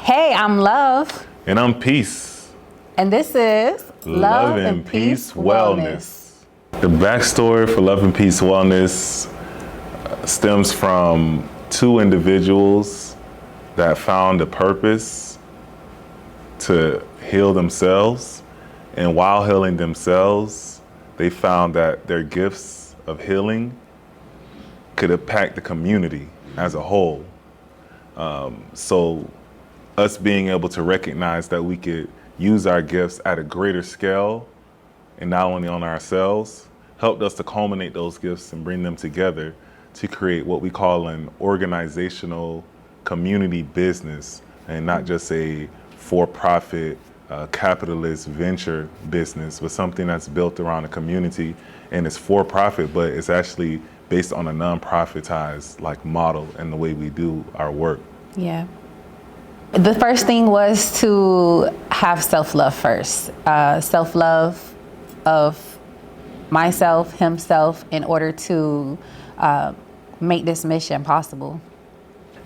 Hey, I'm Love, And I'm Peace. and this is Love and Peace Wellness. The backstory for Love and Peace Wellness stems from two individuals that found a purpose to heal themselves. And while healing themselves, they found that their gifts of healing could impact the community as a whole. So us being able to recognize that we could use our gifts at a greater scale and not only on ourselves, helped us to culminate those gifts and bring them together to create what we call an organizational community business and not just a for-profit capitalist venture business, but something that's built around a community and it's for-profit, but it's actually based on a non-profitized like model and the way we do our work. Yeah. The first thing was to have self-love first. Self-love of myself, himself, in order to make this mission possible.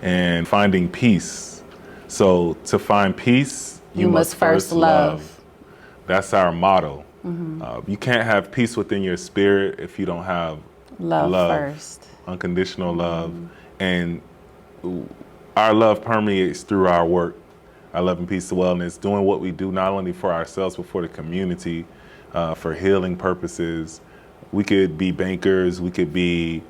And finding peace. So to find peace, you must first love. That's our motto. Mm-hmm. You can't have peace within your spirit if you don't have love first. Unconditional love. And our love permeates through our work. Our Love and Peace Wellness, doing what we do not only for ourselves, but for the community, for healing purposes. We could be bankers, we could be,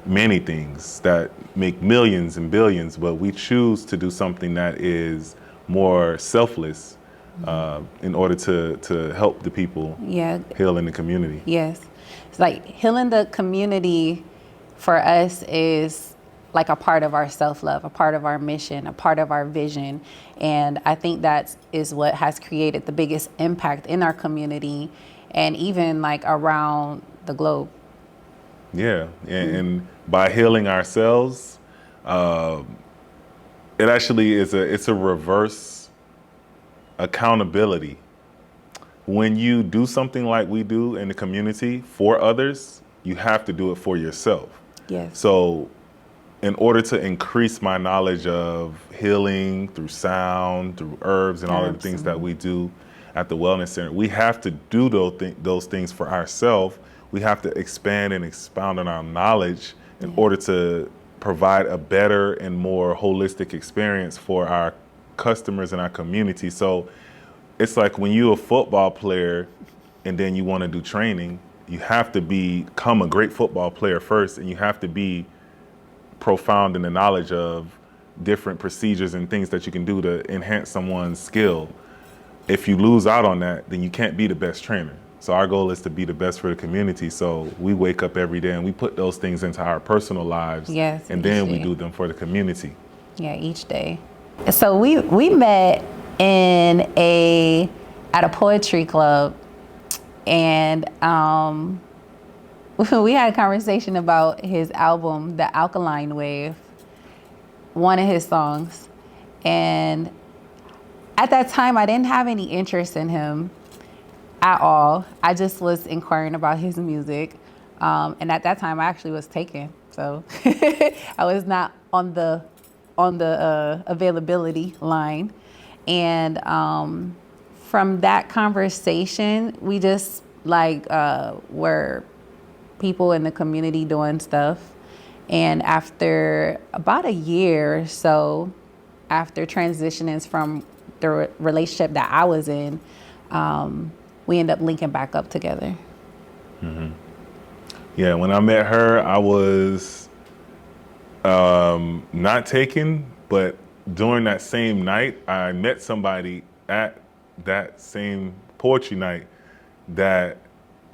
many things that make millions and billions, but we choose to do something that is more selfless in order to help the people heal in the community. Yes. It's like healing the community for us is like a part of our self-love, a part of our mission, a part of our vision. And I think that is what has created the biggest impact in our community and even like around the globe. Yeah, and by healing ourselves, it actually is it's a reverse accountability. When you do something like we do in the community for others, you have to do it for yourself. Yes. So in order to increase my knowledge of healing through sound, through herbs, and all of the things that we do at the Wellness Center, we have to do those things for ourselves. We have to expand and expound on our knowledge in order to provide a better and more holistic experience for our customers and our community. So it's like when you're a football player and then you want to do training, you have to become a great football player first, and you have to be profound in the knowledge of different procedures and things that you can do to enhance someone's skill. If you lose out on that, then you can't be the best trainer. So our goal is to be the best for the community. So we wake up every day and we put those things into our personal lives. Yes, and then we do them for the community. Yeah, each day. So we met at a poetry club, and we had a conversation about his album, The Alkaline Wave, one of his songs. And at that time, I didn't have any interest in him at all. I just was inquiring about his music. And at that time, I actually was taken. So I was not on the availability line. And from that conversation, we just were people in the community doing stuff. And after about a year or so, after transitioning from the relationship that I was in, we ended up linking back up together. Mm-hmm. Yeah, when I met her, I was not taken, but during that same night, I met somebody at that same poetry night that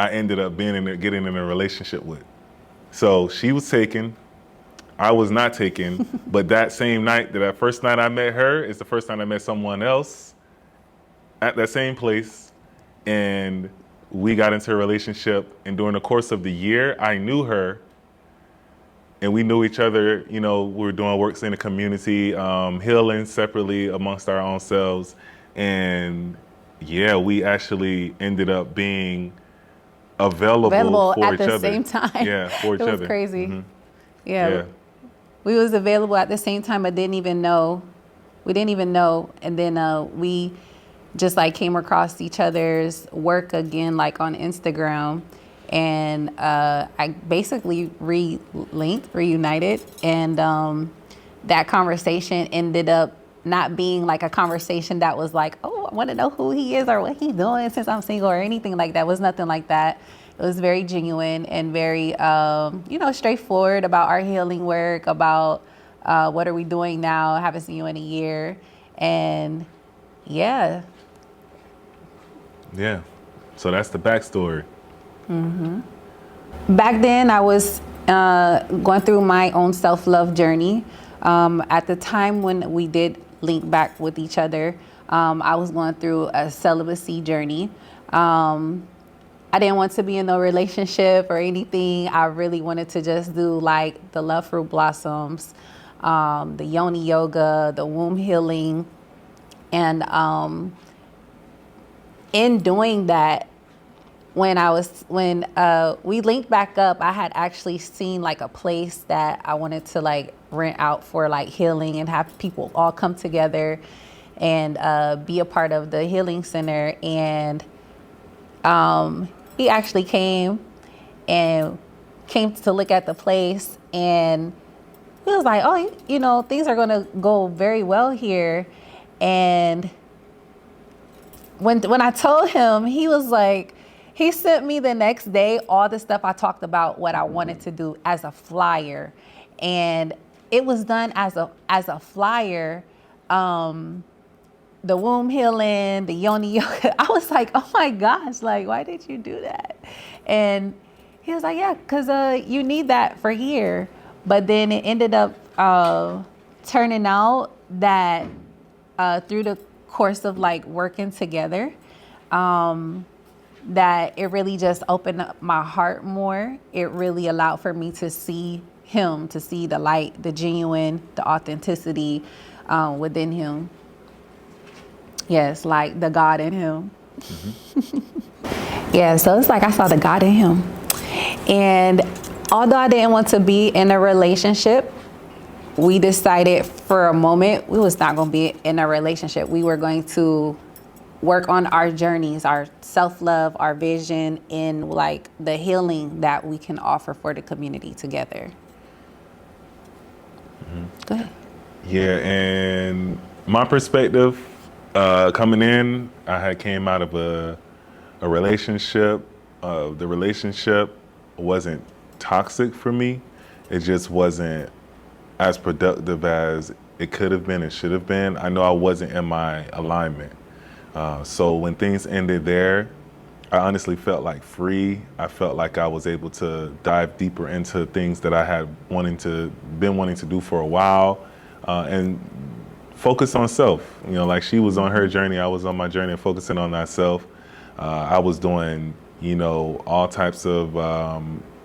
I ended up getting in a relationship with. So she was taken, I was not taken, but that same night, that first night I met her, is the first time I met someone else at that same place. And we got into a relationship, and during the course of the year, I knew her, and we knew each other. We were doing works in the community, healing separately amongst our own selves, and we actually ended up being available for each other. At the same time. Yeah, for each other. It was crazy. Mm-hmm. Yeah. We was available at the same time, but didn't even know We didn't even know. And then we just like came across each other's work again, like on Instagram. And I basically reunited. And that conversation ended up not being like a conversation that was like, oh, I want to know who he is or what he's doing since I'm single or anything like that. It was nothing like that. It was very genuine and very, straightforward about our healing work, about what are we doing now? I haven't seen you in a year. And yeah. Yeah. So that's the backstory. Back then, I was going through my own self-love journey. At the time when we did link back with each other, I was going through a celibacy journey. I didn't want to be in no relationship or anything. I really wanted to just do like the Love Fruit Blossoms, the Yoni Yoga, the womb healing. And in doing that, when we linked back up, I had actually seen like a place that I wanted to like rent out for like healing and have people all come together and be a part of the healing center. And he actually came to look at the place, and he was like, oh, things are going to go very well here. And when I told him, he was like, he sent me the next day all the stuff I talked about, what I wanted to do as a flyer. And it was done as a flyer. The womb healing, the Yoni Yoga. I was like, oh my gosh, like, why did you do that? And he was like, yeah, because you need that for here. But then it ended up turning out that through the course of like working together, that it really just opened up my heart more. It really allowed for me to see him, to see the light, the genuine, the authenticity within him. Yes, like the God in him. Yeah, so it's like I saw the God in him. And although I didn't want to be in a relationship, we decided for a moment we was not going to be in a relationship. We were going to work on our journeys, our self-love, our vision, and like the healing that we can offer for the community together. Go ahead. Yeah, and my perspective, coming in, I had came out of a relationship. The relationship wasn't toxic for me. It just wasn't as productive as it could have been and should have been. I know I wasn't in my alignment. So when things ended there, I honestly felt like free. I felt like I was able to dive deeper into things that I had been wanting to do for a while, and focus on self. Like she was on her journey, I was on my journey of focusing on myself. I was doing, all types of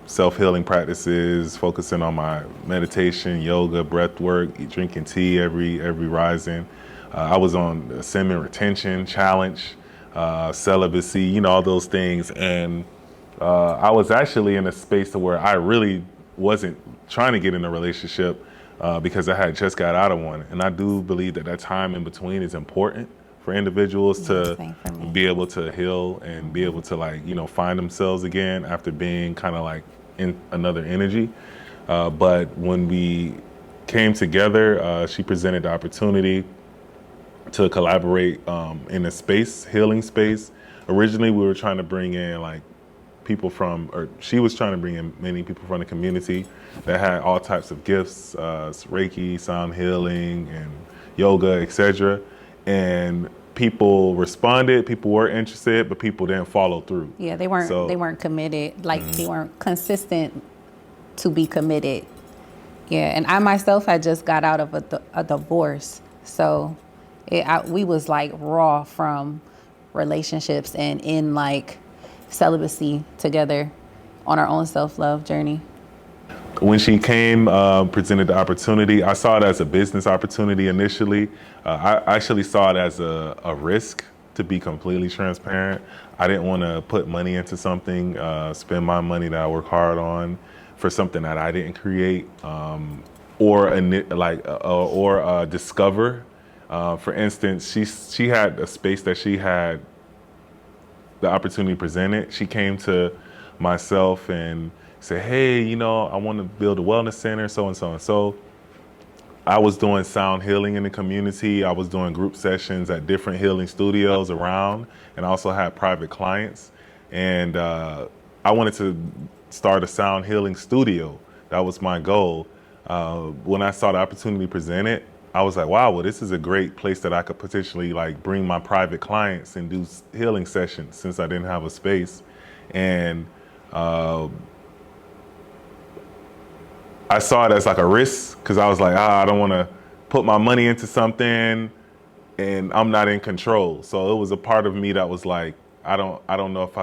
self-healing practices, focusing on my meditation, yoga, breath work, drinking tea every rising. I was on the semen retention challenge, celibacy, all those things. And I was actually in a space to where I really wasn't trying to get in a relationship because I had just got out of one. And I do believe that time in between is important for individuals to be able to heal and be able to find themselves again after being kind of like in another energy. But when we came together, she presented the opportunity to collaborate in a healing space. Originally, we were trying to bring in she was trying to bring in many people from the community that had all types of gifts, Reiki, sound healing, and yoga, etc. And people responded, people were interested, but people didn't follow through. Yeah, they weren't committed, they weren't consistent to be committed. Yeah, and I myself had just got out of a divorce, so we was like raw from relationships and in like celibacy together on our own self-love journey. When she came, presented the opportunity, I saw it as a business opportunity initially. I actually saw it as a risk, to be completely transparent. I didn't want to put money into something, spend my money that I work hard on for something that I didn't create or discover. For instance, she had a space that she had the opportunity presented. She came to myself and said, "Hey, you know, I want to build a wellness center, so and so and so." I was doing sound healing in the community. I was doing group sessions at different healing studios around, and I also had private clients. And I wanted to start a sound healing studio. That was my goal. When I saw the opportunity presented, I was like, wow, well, this is a great place that I could potentially like bring my private clients and do healing sessions since I didn't have a space. And I saw it as like a risk because I was like, I don't want to put my money into something and I'm not in control. So it was a part of me that was like, I don't know if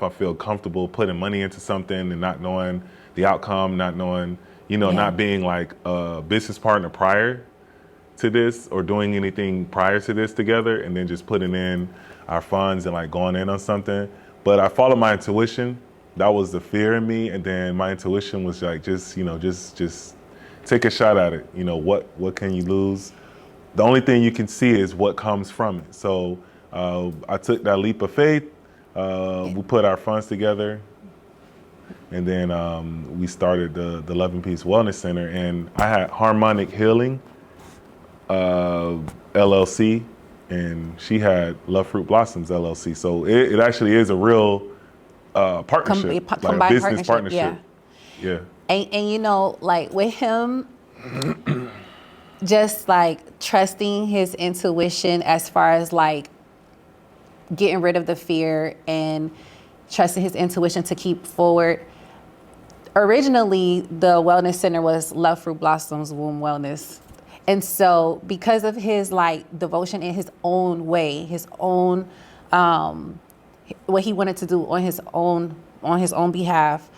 I feel comfortable putting money into something and not knowing the outcome, not knowing, not being like a business partner prior to this or doing anything prior to this together and then just putting in our funds and like going in on something. But I followed my intuition. That was the fear in me, and then my intuition was like, just take a shot at it. What can you lose? The only thing you can see is what comes from it. So I took that leap of faith. We put our funds together, and then we started the Love and Peace Wellness Center. And I had Harmonic Healing LLC, and she had Love Fruit Blossoms LLC. So it actually is a real partnership, like a business partnership. Yeah. And like with him, just like trusting his intuition as far as like getting rid of the fear and trusting his intuition to keep forward. Originally, the wellness center was Love Fruit Blossoms Womb Wellness. And so because of his like devotion in his own way, his own what he wanted to do on his own behalf,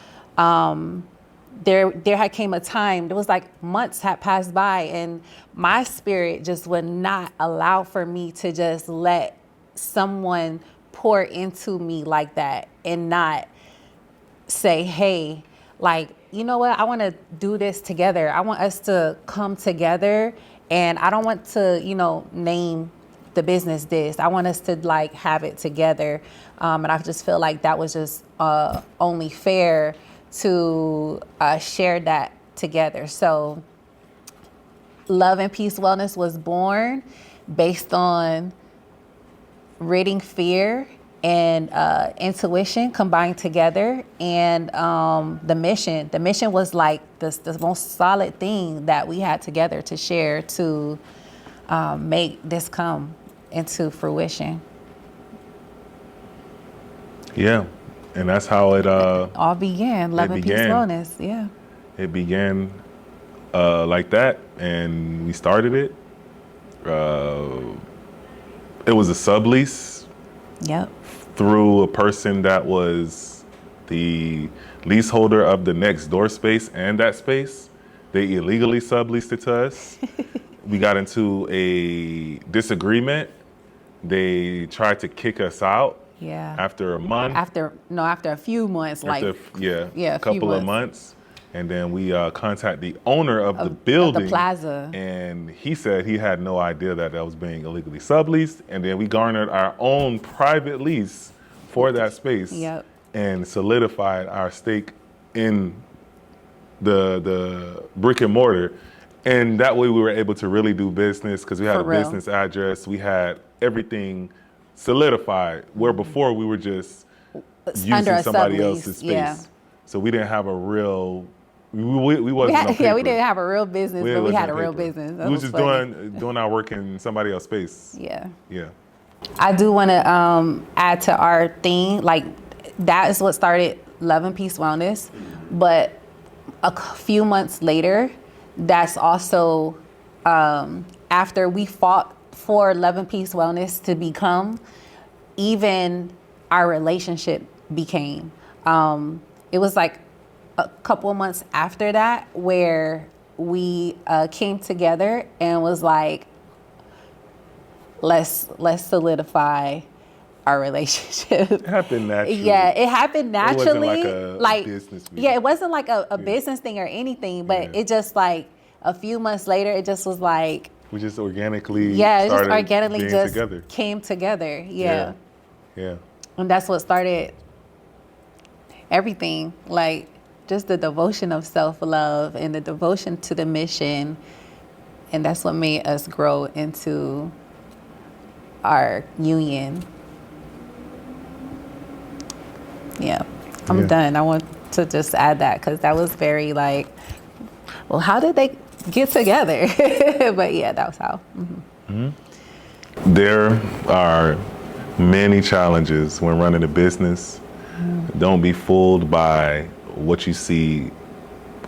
there had came a time, there was like months had passed by and my spirit just would not allow for me to just let someone pour into me like that and not say, hey, like, you know what, I want to do this together. I want us to come together, and I don't want to, name the business this. I want us to like have it together. And I just feel like that was just only fair to share that together. So Love and Peace Wellness was born based on ridding fear and intuition combined together. And the mission was like the most solid thing that we had together to share to make this come into fruition. Yeah, and that's how it all began. Love and Peace Wellness. Yeah, it began like that, and we started it. It was a sublease. Yep. Through a person that was the leaseholder of the next door space and that space. They illegally subleased it to us. We got into a disagreement. They tried to kick us out. Yeah. After a month. After a few months, a couple of months. And then we contacted the owner of the building. Of the plaza. And he said he had no idea that was being illegally subleased. And then we garnered our own private lease for that space. Yep. And solidified our stake in the brick and mortar. And that way we were able to really do business because we had business address. We had everything solidified, where before we were just using somebody else's space. Yeah. So we didn't have a real, we wasn't we didn't have a real business, but we had a real business. We were just doing our work in somebody else's space. Yeah. Yeah. I do want to add to our thing, like that is what started Love and Peace Wellness, but a few months later, that's also after we fought for Love and Peace Wellness to become, even our relationship became. It was like a couple of months after that where we came together and was like, let's solidify our relationship. It happened naturally. Yeah, it happened naturally. It wasn't like a business meeting. Yeah, it wasn't like a business thing or anything, but it just like a few months later, it just was like, We just organically Yeah, it just started organically being just together. came together. Yeah. Yeah. And that's what started everything. Like just the devotion of self-love and the devotion to the mission. And that's what made us grow into our union. Yeah. I'm done. I want to just add that because that was very like, well, how did they get together? But yeah, that was how. There are many challenges when running a business. Don't be fooled by what you see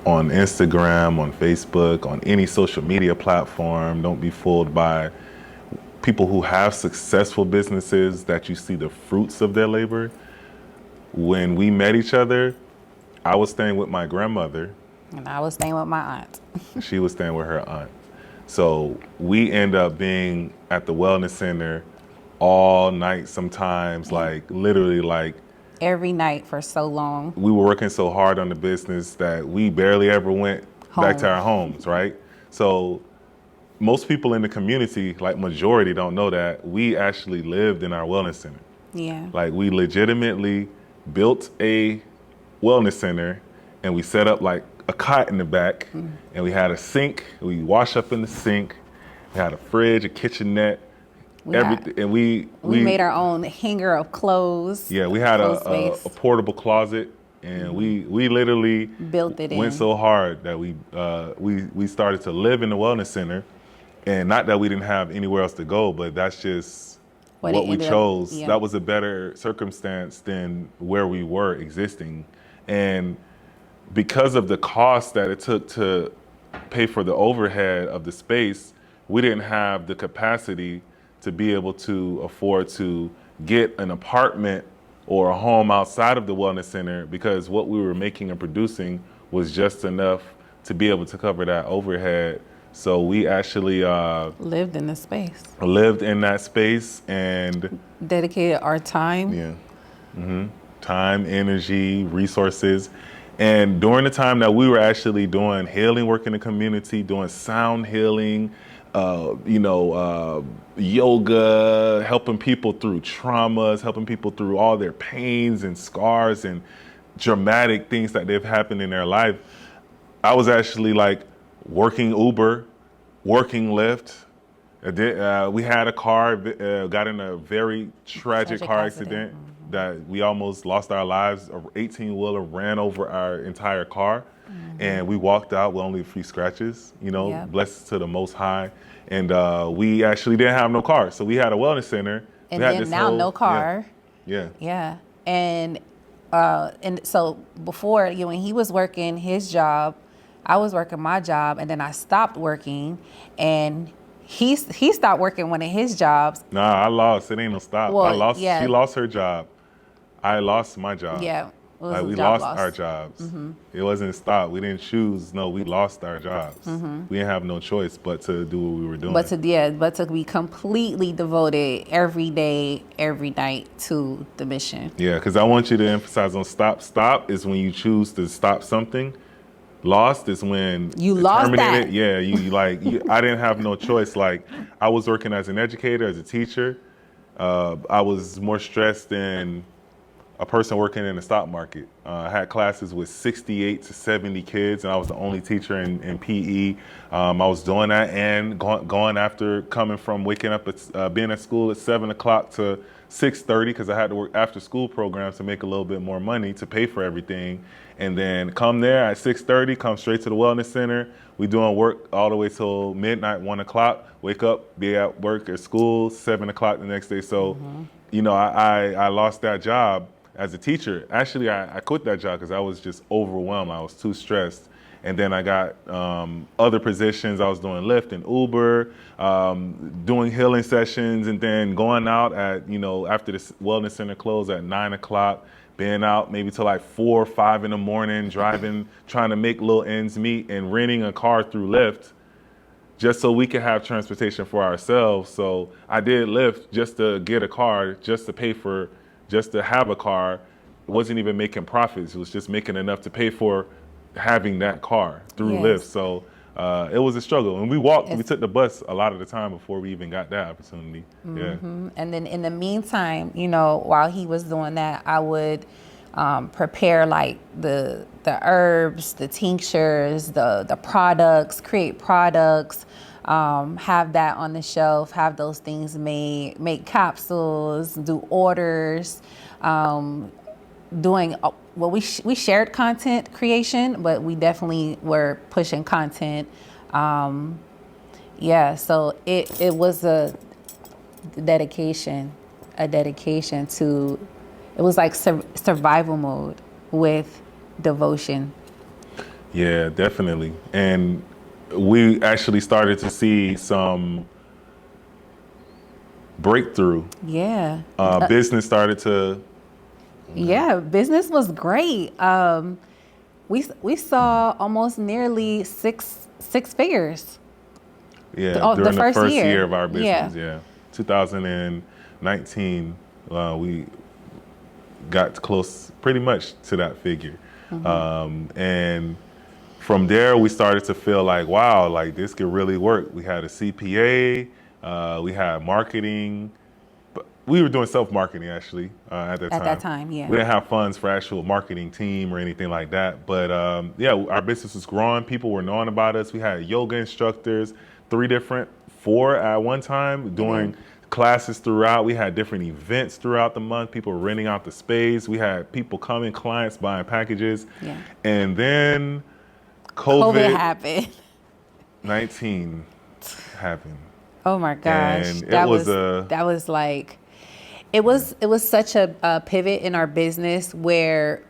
on Instagram, on Facebook, on any social media platform. Don't be fooled by people who have successful businesses that you see the fruits of their labor. When we met each other, I was staying with my grandmother. And I was staying with my aunt. She was staying with her aunt. So we end up being at the wellness center all night sometimes, like literally like Every night for so long. we were working so hard on the business that we barely ever went back to Home. our homes, right? So most people in the community, like majority, don't know that we actually lived in our wellness center. Yeah. Like we legitimately built a wellness center and we set up like a cot in the back and we had a sink. We wash up in the sink. We had a fridge, a kitchenette, everything. And we made our own hanger of clothes. yeah, we had clothes a space. portable closet, and we literally Built it went in. so hard that we started to live in the wellness center, and not that we didn't have anywhere else to go, but that's just What what it we ended up- chose. yeah. That was a better circumstance than where we were existing, and because of the cost that it took to pay for the overhead of the space, we didn't have the capacity to be able to afford to get an apartment or a home outside of the wellness center because what we were making and producing was just enough to be able to cover that overhead. So we actually Lived in the space. lived in that space and Dedicated our time. time, energy, resources. And during the time that we were actually doing healing work in the community, doing sound healing, yoga, helping people through traumas, helping people through all their pains and scars and dramatic things that they've happened in their life, I was actually like working Uber, working Lyft. We had a car, got in a very tragic Tragic car accident. accident that we almost lost our lives. An 18-wheeler ran over our entire car, and we walked out with only a few scratches, Yep. blessed to the Most High. And we actually didn't have no car, so we had a wellness center. And We had then this now whole- no car. Yeah. Yeah. And so before, when he was working his job, I was working my job, and then I stopped working, and he stopped working one of his jobs. Nah, I lost. It ain't no stop. Well, I lost. yeah. She lost her job. I lost my job. Yeah. It was Like a we job lost loss. our jobs. It wasn't stop. We didn't choose. No, we lost our jobs. We didn't have no choice but to do what we were doing. But to be completely devoted every day, every night to the mission. Yeah, because I want you to emphasize on stop. Stop is when you choose to stop something. Lost is when You it lost terminated. that. Yeah, I didn't have no choice. Like I was working as an educator, as a teacher. I was more stressed than a person working in the stock market. I had classes with 68 to 70 kids, and I was the only teacher in PE. I was doing that and going after coming from waking up at being at school at 7 o'clock to 6:30 because I had to work after school programs to make a little bit more money to pay for everything. And then come there at 6:30, come straight to the wellness center. We doing work all the way till midnight, 1 o'clock. Wake up, be at work at school, 7 o'clock the next day. So, I lost that job as a teacher. Actually, I quit that job because I was just overwhelmed. I was too stressed. And then I got other positions. I was doing Lyft and Uber, doing healing sessions, and then going out at, after the wellness center closed at 9 o'clock, being out maybe till like 4 or 5 in the morning, driving, trying to make little ends meet and renting a car through Lyft just so we could have transportation for ourselves. So I did Lyft just to get a car, just to have a car. It wasn't even making profits. It was just making enough to pay for having that car through Yes. Lyft. So it was a struggle. And we walked, we took the bus a lot of the time before we even got that opportunity. Yeah. And then in the meantime, you know, while he was doing that, I would prepare like the herbs, the tinctures, the products, create products, have that on the shelf, have those things made, make capsules, do orders, doing well. We shared content creation, but we definitely were pushing content. Yeah, so it was a dedication to. It was like survival mode with devotion. Yeah, definitely. And we actually started to see some breakthrough. Yeah. Business started to. Yeah, business was great. We saw almost nearly six figures. Yeah, during the first year of our business. Yeah. 2019, we got close pretty much to that figure. And from there, we started to feel like, wow, like this could really work. We had a CPA, we had marketing. But we were doing self-marketing actually at that time. At that time, yeah. We didn't have funds for actual marketing team or anything like that. But yeah, our business was growing. People were knowing about us. We had yoga instructors, four at one time doing classes throughout. We had different events throughout the month. People were renting out the space. We had people coming, clients buying packages. Yeah. And then COVID happened. 19 happened. Oh my gosh. And it was such a pivot in our business where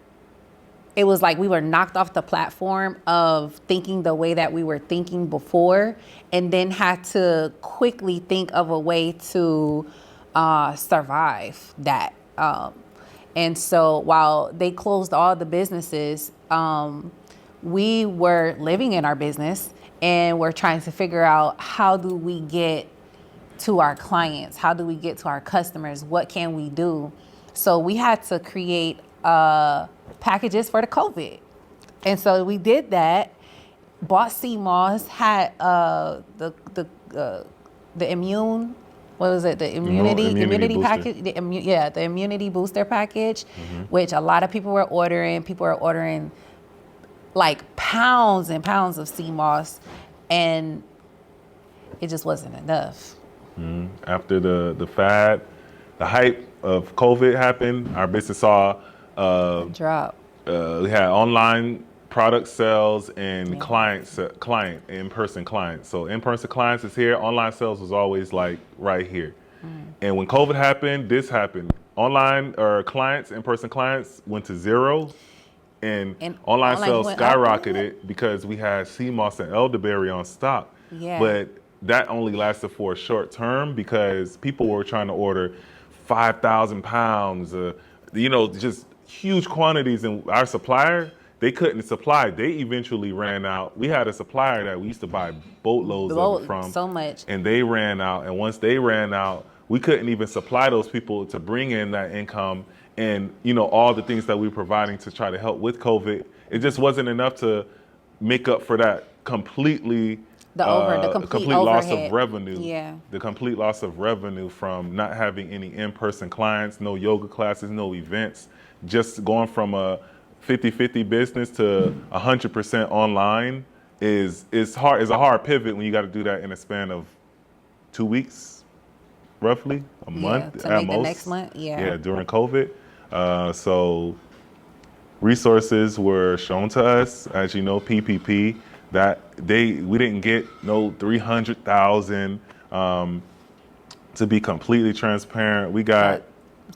it was like we were knocked off the platform of thinking the way that we were thinking before, and then had to quickly think of a way to survive that. And so while they closed all the businesses, we were living in our business and we're trying to figure out, how do we get to our clients? How do we get to our customers? What can we do? So we had to create packages for the COVID. And so we did that, bought CMOS, had the immune, what was it? The immunity package. The immunity booster package, which a lot of people were ordering. People were ordering like pounds and pounds of CMOS, and it just wasn't enough. After the fad, the hype of COVID happened, our business saw drop. We had online product sales and in-person clients. So in-person clients is here. Online sales was always like right here. And when COVID happened, this happened. Online or clients, in-person clients went to zero. And online sales skyrocketed because we had CMOS and elderberry on stock. Yeah. But that only lasted for a short term because people were trying to order 5,000 pounds, just huge quantities. And our supplier, they couldn't supply. They eventually ran out. We had a supplier that we used to buy boatloads of it from. So much. And they ran out. And once they ran out, we couldn't even supply those people to bring in that income and, all the things that we were providing to try to help with COVID. It just wasn't enough to make up for that complete loss of revenue. Yeah. The complete loss of revenue from not having any in-person clients, no yoga classes, no events, just going from a 50-50 business to 100% online is a hard pivot when you got to do that in a span of 2 weeks, roughly a month to at make most. The next month, during COVID. So resources were shown to us, as you know, PPP. We didn't get no 300,000. To be completely transparent, we got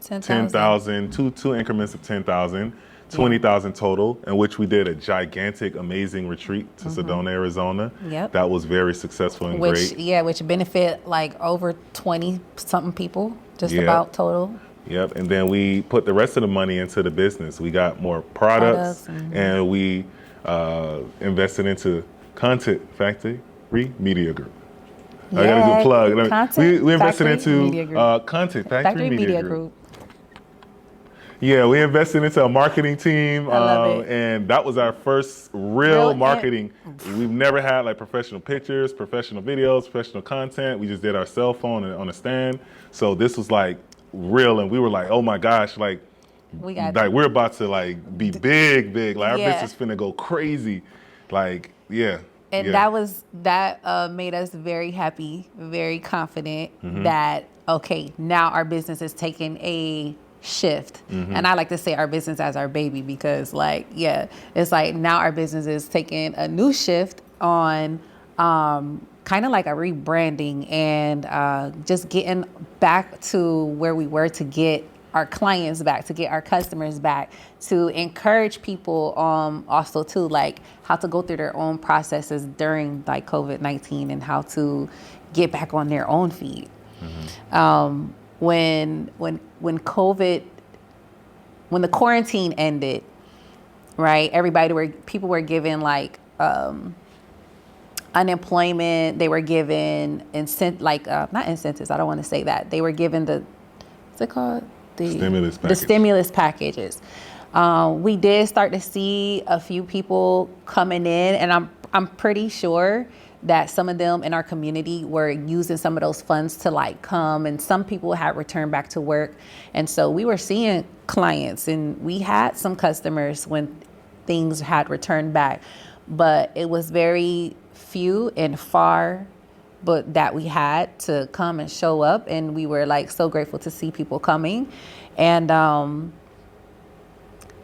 10,000, two increments of 10,000, 20,000 total, in which we did a gigantic, amazing retreat to Sedona, Arizona. Yep. That was very successful and great. Yeah, which benefit like over 20 something people, about total. Yep, and then we put the rest of the money into the business. We got more products and we invested into Content Factory Media Group. Yeah, I gotta do a plug. We invested into Content Factory Media Group. Yeah, we invested into a marketing team, I love it. and that was our first Real real marketing. We've never had like professional pictures, professional videos, professional content. We just did our cell phone on a stand. So this was like real, and we were like, oh my gosh, We got like we're about to like be big. Like our Yeah. business finna go crazy. Like yeah. And yeah. that made us very happy, very confident Mm-hmm. that okay, now our business is taking a shift. Mm-hmm. And I like to say our business as our baby because like it's like now our business is taking a new shift on kind of like a rebranding and just getting back to where we were to get our clients back, to get our customers back, to encourage people also too, like how to go through their own processes during like COVID-19 and how to get back on their own feet. Mm-hmm. When the quarantine ended, right? People were given like unemployment. They were given not incentives. I don't want to say that. They were given what's it called? The stimulus packages. We did start to see a few people coming in, and I'm pretty sure that some of them in our community were using some of those funds to like come, and some people had returned back to work. And so we were seeing clients, and we had some customers when things had returned back, but it was very few and far but that we had to come and show up, and we were like so grateful to see people coming. And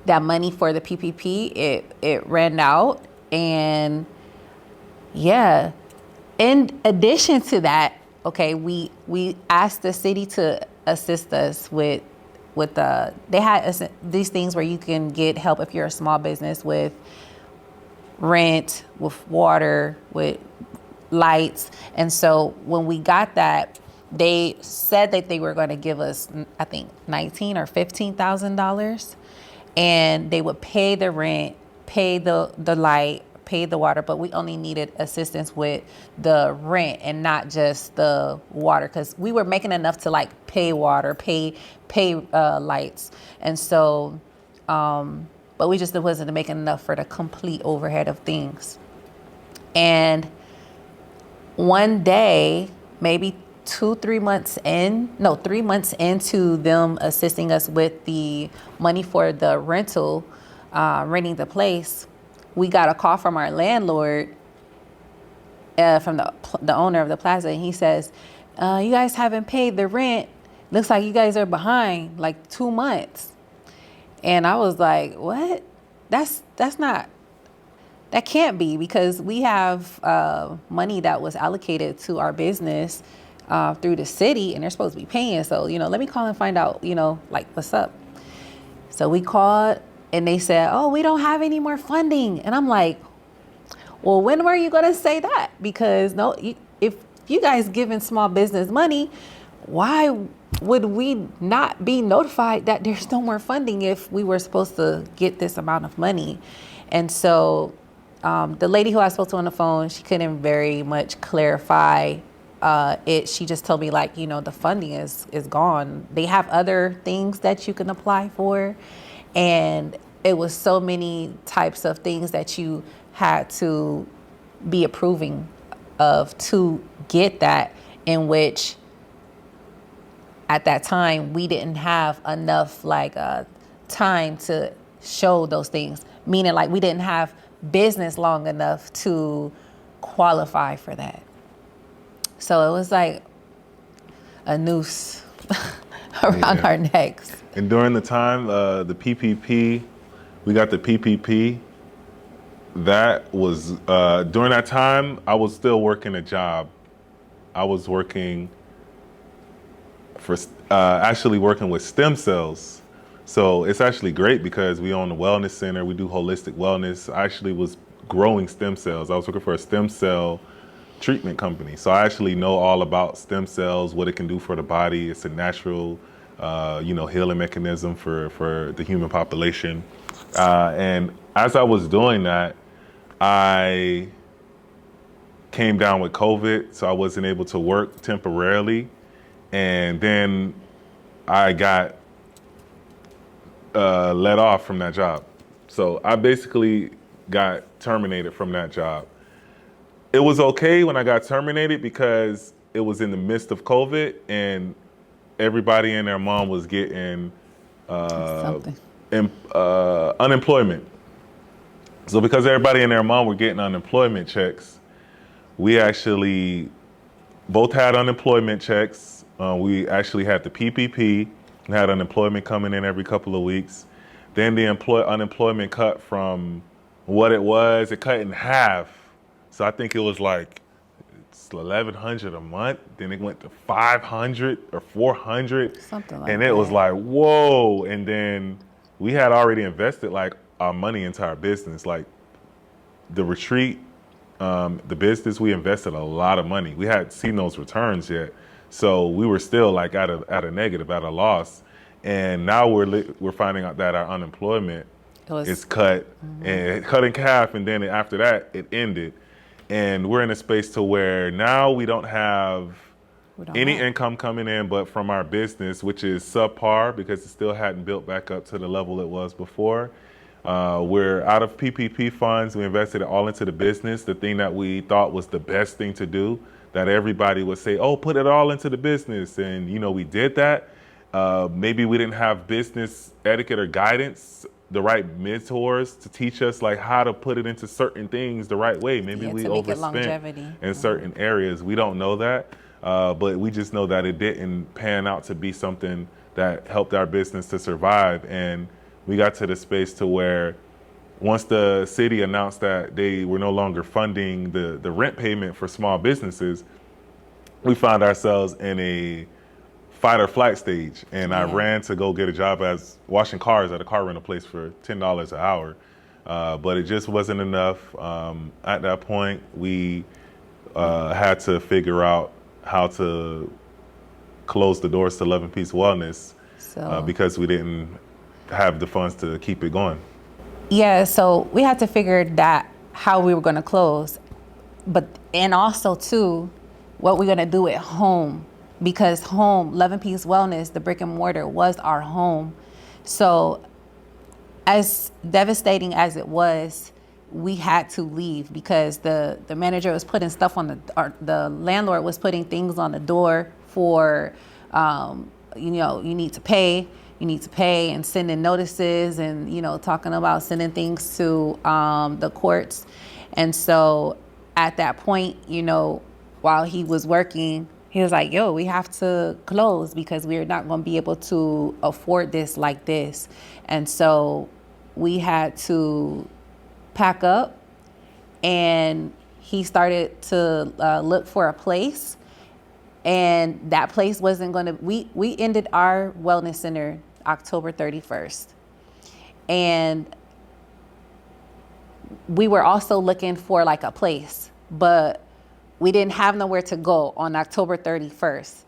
that money for the PPP, it ran out. And yeah, in addition to that, okay, we asked the city to assist us with they had these things where you can get help if you're a small business with rent, with water, with lights. And so when we got that, they said that they were going to give us, I think, $19,000 or $15,000, and they would pay the rent, pay the light, pay the water, but we only needed assistance with the rent and not just the water, because we were making enough to like pay water, pay lights, and so but we just wasn't making enough for the complete overhead of things. And one day, maybe 3 months into them assisting us with the money for the rental, renting the place, we got a call from our landlord, from the owner of the plaza, and he says, you guys haven't paid the rent. Looks like you guys are behind like 2 months. And I was like, what? That can't be, because we have money that was allocated to our business through the city, and they're supposed to be paying. So, let me call and find out, like what's up. So we called, and they said, oh, we don't have any more funding. And I'm like, well, when were you going to say that? Because if you guys giving small business money, why would we not be notified that there's no more funding if we were supposed to get this amount of money? And so the lady who I spoke to on the phone, she couldn't very much clarify it. She just told me like, the funding is gone. They have other things that you can apply for. And it was so many types of things that you had to be approving of to get that, in which at that time we didn't have enough time to show those things, meaning like we didn't have business long enough to qualify for that. So it was like a noose around our necks. And during the time, the PPP, we got the PPP. That was, during that time, I was still working a job. I was working actually working with stem cells. So it's actually great because we own a wellness center. We do holistic wellness. I actually was growing stem cells. I was working for a stem cell treatment company. So I actually know all about stem cells, what it can do for the body. It's a natural, healing mechanism for the human population. And as I was doing that, I came down with COVID, so I wasn't able to work temporarily. And then I got let off from that job. So I basically got terminated from that job. It was okay when I got terminated because it was in the midst of COVID and everybody and their mom was getting Something. unemployment. So because everybody and their mom were getting unemployment checks, we actually both had unemployment checks. We actually had the PPP, had unemployment coming in every couple of weeks. Then the unemployment cut from what it was, it cut in half. So I think it was like it's $1,100 a month. Then it went to 500 or 400, Something like and it was that. like whoa. And then we had already invested like our money into our business, like the retreat, the business. We invested a lot of money. We hadn't seen those returns yet, so we were still like at a negative, at a loss. And now we're finding out that our unemployment It was is cut and it cut in half, and then after that it ended. And we're in a space to where now we don't have we don't any have. income coming in but from our business, which is subpar because it still hadn't built back up to the level it was before. We're out of PPP funds. We invested it all into the business, the thing that we thought was the best thing to do, that everybody would say, oh, put it all into the business. And, we did that. Maybe we didn't have business etiquette or guidance, the right mentors to teach us like how to put it into certain things the right way. Maybe we to make it overspent longevity. in certain areas. We don't know that, but we just know that it didn't pan out to be something that helped our business to survive. And we got to the space to where once the city announced that they were no longer funding the rent payment for small businesses, we found ourselves in a fight or flight stage. And I ran to go get a job as washing cars at a car rental place for $10 an hour. But it just wasn't enough. At that point, we had to figure out how to close the doors to Love and Peace Wellness because we didn't have the funds to keep it going. Yeah, so we had to figure that how we were going to close, and also too, what we're going to do at home, because home, Love and Peace Wellness, the brick and mortar was our home. So as devastating as it was, we had to leave because the manager was putting stuff on the landlord was putting things on the door for, you need to pay. You need to pay, and sending notices and, talking about sending things to the courts. And so at that point, while he was working, he was like, yo, we have to close because we're not going to be able to afford this like this. And so we had to pack up, and he started to look for a place. And that place wasn't going to, we ended our wellness center October 31st. And we were also looking for like a place, but we didn't have nowhere to go on October 31st.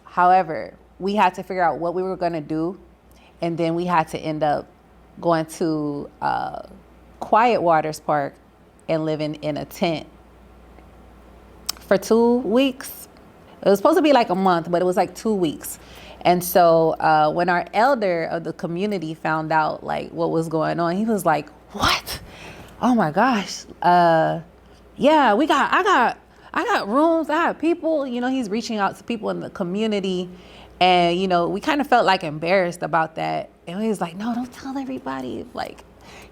However, we had to figure out what we were going to do. And then we had to end up going to Quiet Waters Park and living in a tent for 2 weeks. It was supposed to be like a month, but it was like 2 weeks. And so when our elder of the community found out like what was going on, he was like, what? Oh my gosh. Yeah, I got rooms, I have people, he's reaching out to people in the community. And, we kind of felt like embarrassed about that. And he was like, no, don't tell everybody. Like,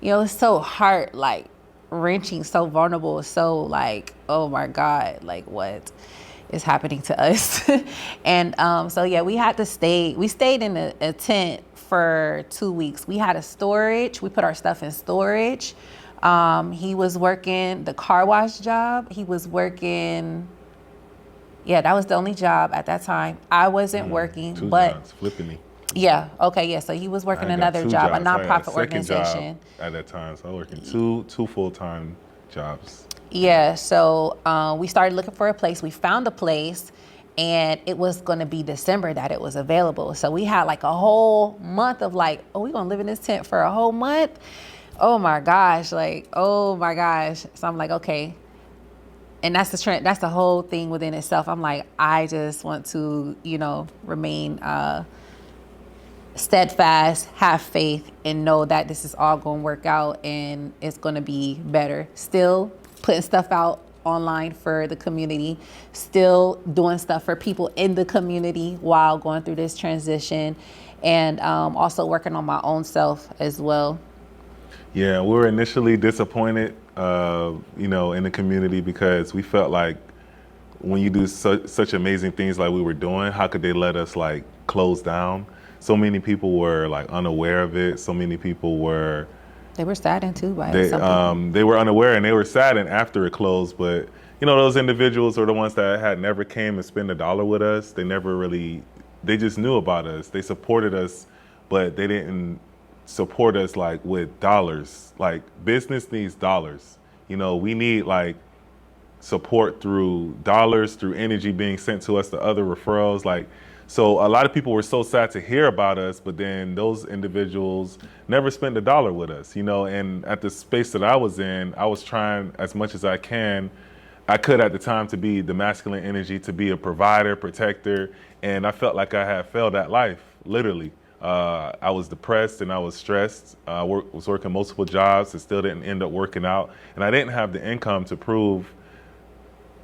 it's so hard, like wrenching, so vulnerable, so like, oh my God, like what is happening to us? And so yeah, we stayed in a tent for 2 weeks. We had a storage, we put our stuff in storage. He was working the car wash job. He was working, that was the only job at that time. I wasn't working, but jobs, flipping me. Yeah, okay, yeah, so he was working another job, a nonprofit organization. At that time, so I was working two full-time jobs. Yeah, so we started looking for a place. We found a place, and it was going to be December that it was available. So we had like a whole month of like, oh, we're going to live in this tent for a whole month? Oh my gosh, So I'm like, okay. And that's the whole thing within itself. I'm like, I just want to, remain steadfast, have faith, and know that this is all going to work out and it's going to be better. Still putting stuff out online for the community, still doing stuff for people in the community while going through this transition, and also working on my own self as well. Yeah, we were initially disappointed, in the community because we felt like when you do such amazing things like we were doing, how could they let us like close down? So many people were like unaware of it. So many people were. They were saddened too by they were unaware and they were saddened after it closed. But those individuals were the ones that had never came and spent $1 with us. They never really. They just knew about us. They supported us, but they didn't support us like with dollars. Like business needs dollars. We need like support through dollars, through energy being sent to us, to other referrals. Like, so a lot of people were so sad to hear about us, but then those individuals never spent $1 with us, and at the space that I was in, I was trying as much as I could at the time to be the masculine energy, to be a provider, protector, and I felt like I had failed at life, literally. I was depressed and I was stressed. I was working multiple jobs and still didn't end up working out, and I didn't have the income to prove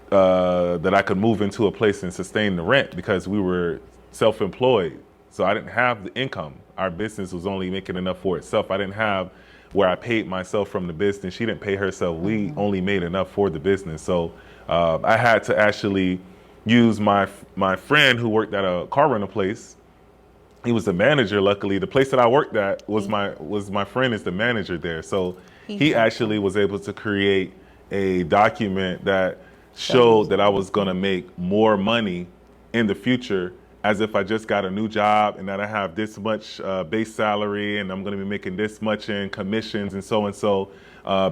that I could move into a place and sustain the rent because we were self-employed. So I didn't have the income. Our business was only making enough for itself. I didn't have where I paid myself from the business. She didn't pay herself. We only made enough for the business. So I had to actually use my friend who worked at a car rental place. He was the manager. Luckily, the place that I worked at was my friend is the manager there. So he actually was able to create a document that showed that I was going to make more money in the future as if I just got a new job, and that I have this much base salary and I'm going to be making this much in commissions and so.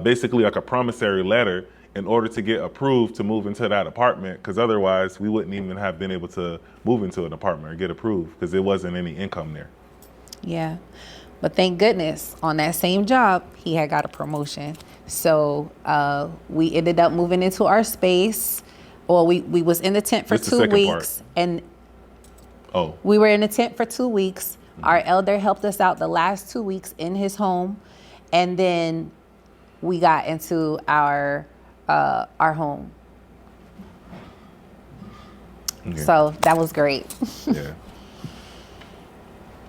Basically like a promissory letter in order to get approved to move into that apartment, because otherwise we wouldn't even have been able to move into an apartment or get approved because there wasn't any income there. Yeah. But thank goodness on that same job, he had got a promotion. So we ended up moving into our space. Well, we was in the tent for 2 weeks. And we were in the tent for 2 weeks. Mm-hmm. Our elder helped us out the last 2 weeks in his home. And then we got into our home. Okay. So that was great. Yeah.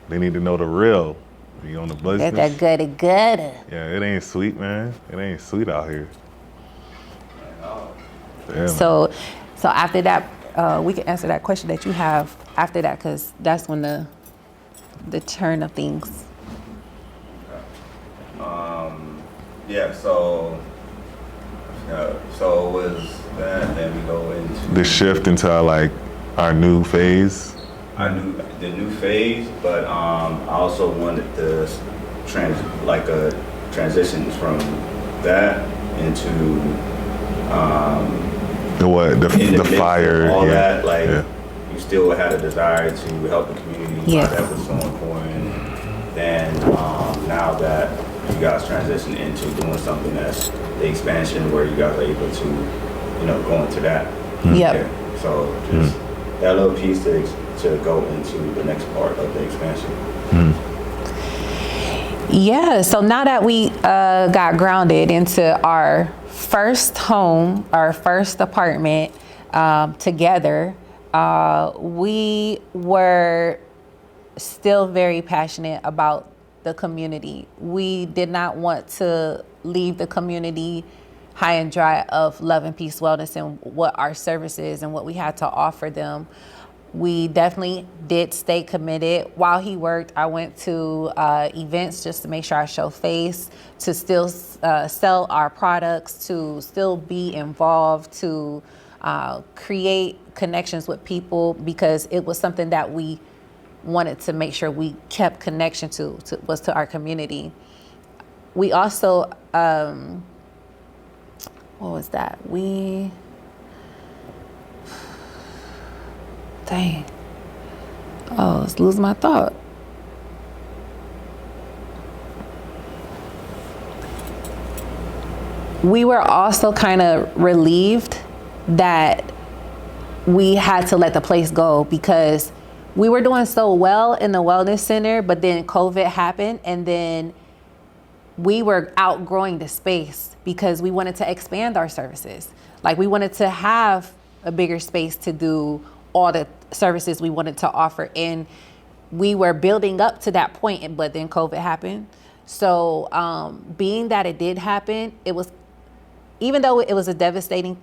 They need to know the real. You on the business? That goody. Yeah, it ain't sweet, man. It ain't sweet out here. Damn. So after that, we can answer that question that you have after that, because that's when the turn of things. Yeah. So it was that. Then we go into the shift into our new phase. I knew the new phase, but I also wanted to transition from that into the fire, all that. You still had a desire to help the community. Yes. That was so important. Then now that you guys transition into doing something that's the expansion, where you guys are able to, go into that. Yep. Yeah. So just that little piece to go into the next part of the expansion. Yeah, so now that we got grounded into our first home, our first apartment together, we were still very passionate about the community. We did not want to leave the community high and dry of Love and Peace Wellness and what our services and what we had to offer them. We definitely did stay committed. While he worked, I went to events just to make sure I show face, to still sell our products, to still be involved, to create connections with people, because it was something that we wanted to make sure we kept connection to our community. We also, what was that? Dang. Oh, let's lose my thought. We were also kind of relieved that we had to let the place go, because we were doing so well in the wellness center, but then COVID happened, and then we were outgrowing the space because we wanted to expand our services. Like, we wanted to have a bigger space to do all the services we wanted to offer. And we were building up to that point, but then COVID happened. So being that it did happen, it was, even though it was a devastating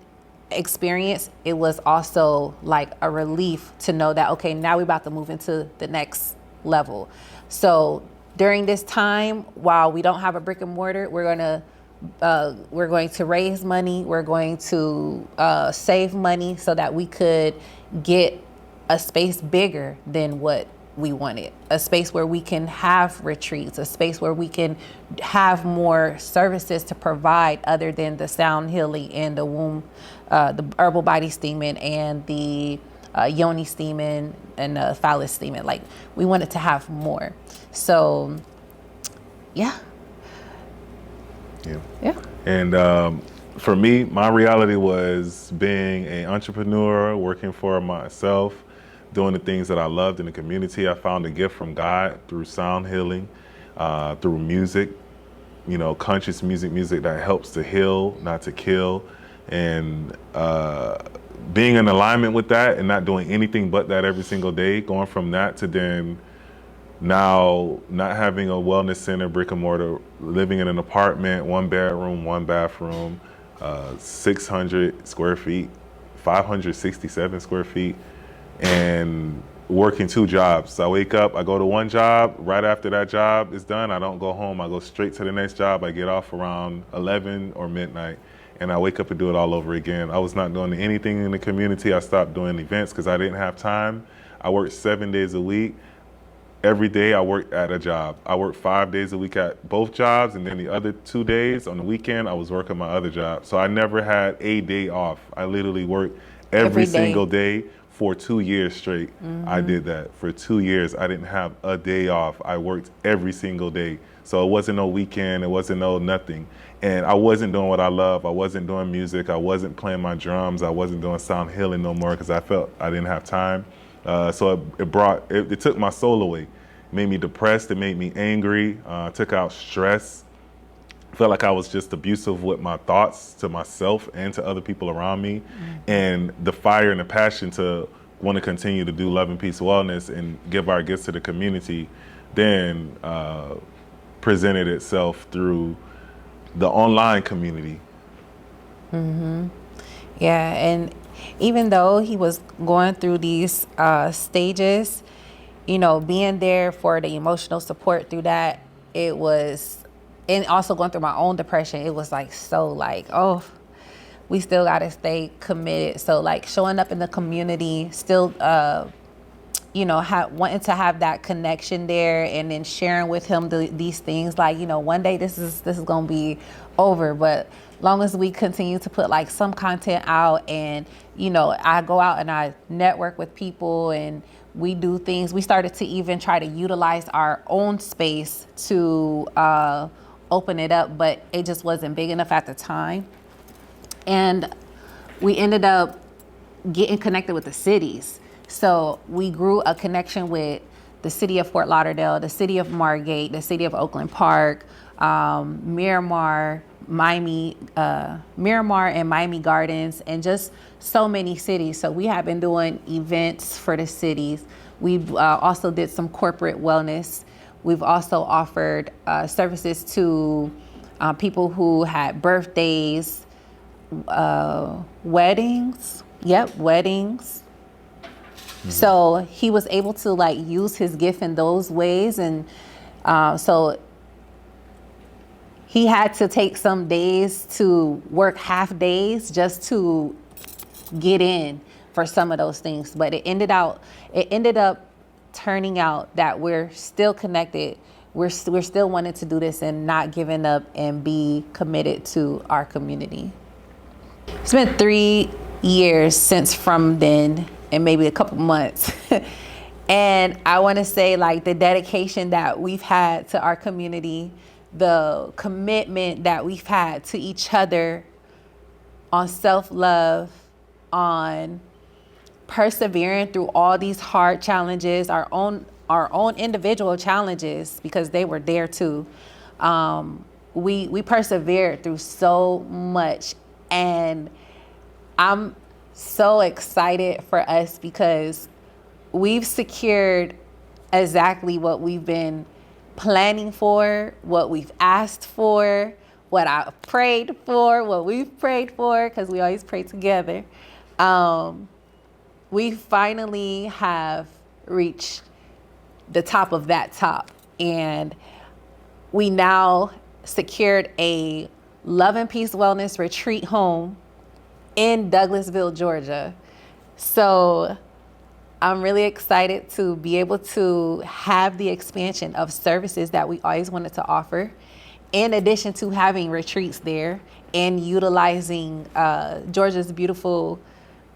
experience, it was also like a relief to know that, okay, now we're about to move into the next level. So during this time, while we don't have a brick and mortar, we're going to raise money. We're going to save money so that we could get a space bigger than what we wanted, a space where we can have retreats, a space where we can have more services to provide other than the sound healing and the womb, the herbal body steaming and the yoni steaming and the phallus steaming. Like, we wanted to have more. So, yeah. And for me, my reality was being an entrepreneur, working for myself, doing the things that I loved in the community. I found a gift from God through sound healing, through music, conscious music that helps to heal, not to kill. And being in alignment with that and not doing anything but that every single day, going from that to then now not having a wellness center, brick and mortar, living in an apartment, 1 bedroom, 1 bathroom, 600 square feet, 567 square feet, and working 2 jobs. So I wake up, I go to one job, right after that job is done, I don't go home, I go straight to the next job. I get off around 11 or midnight, and I wake up and do it all over again. I was not doing anything in the community. I stopped doing events because I didn't have time. I worked 7 days a week. Every day I worked at a job. I worked 5 days a week at both jobs, and then the other 2 days on the weekend I was working my other job. So I never had a day off. I literally worked every single day for 2 years straight. I did that for 2 years. I didn't have a day off. I worked every single day. So it wasn't no weekend, it wasn't no nothing. And I wasn't doing what I love. I wasn't doing music. I wasn't playing my drums. I wasn't doing sound healing no more because I felt I didn't have time. So it took my soul away. It made me depressed. It made me angry. Took out stress. Felt like I was just abusive with my thoughts to myself and to other people around me. And the fire and the passion to want to continue to do love and peace wellness and give our gifts to the community then presented itself through the online community. Yeah, and even though he was going through these stages, being there for the emotional support through that, it was, and also going through my own depression, it was like, so like, oh, we still got to stay committed. So like showing up in the community, still, wanting to have that connection there, and then sharing with him these things like, one day this is going to be over, but long as we continue to put like some content out, and, I go out and I network with people and we do things. We started to even try to utilize our own space to open it up, but it just wasn't big enough at the time. And we ended up getting connected with the cities. So we grew a connection with the city of Fort Lauderdale, the city of Margate, the city of Oakland Park, Miramar and Miami Gardens, and just so many cities. So we have been doing events for the cities. We've also did some corporate wellness. We've also offered services to people who had birthdays, weddings. So he was able to like use his gift in those ways. And so he had to take some days to work half days just to get in for some of those things. But it ended up turning out that we're still connected. We're still wanting to do this and not giving up and be committed to our community. It's been 3 years since from then, and maybe a couple months. And I want to say like the dedication that we've had to our community, the commitment that we've had to each other on self-love, on persevering through all these hard challenges, our own individual challenges, because they were there too. We persevered through so much, and I'm so excited for us because we've secured exactly what we've been planning for, what we've asked for, what I've prayed for, what we've prayed for, because we always pray together. We finally have reached the top of that top, and we now secured a Love and Peace Wellness retreat home in Douglasville, Georgia. So I'm really excited to be able to have the expansion of services that we always wanted to offer, in addition to having retreats there and utilizing Georgia's beautiful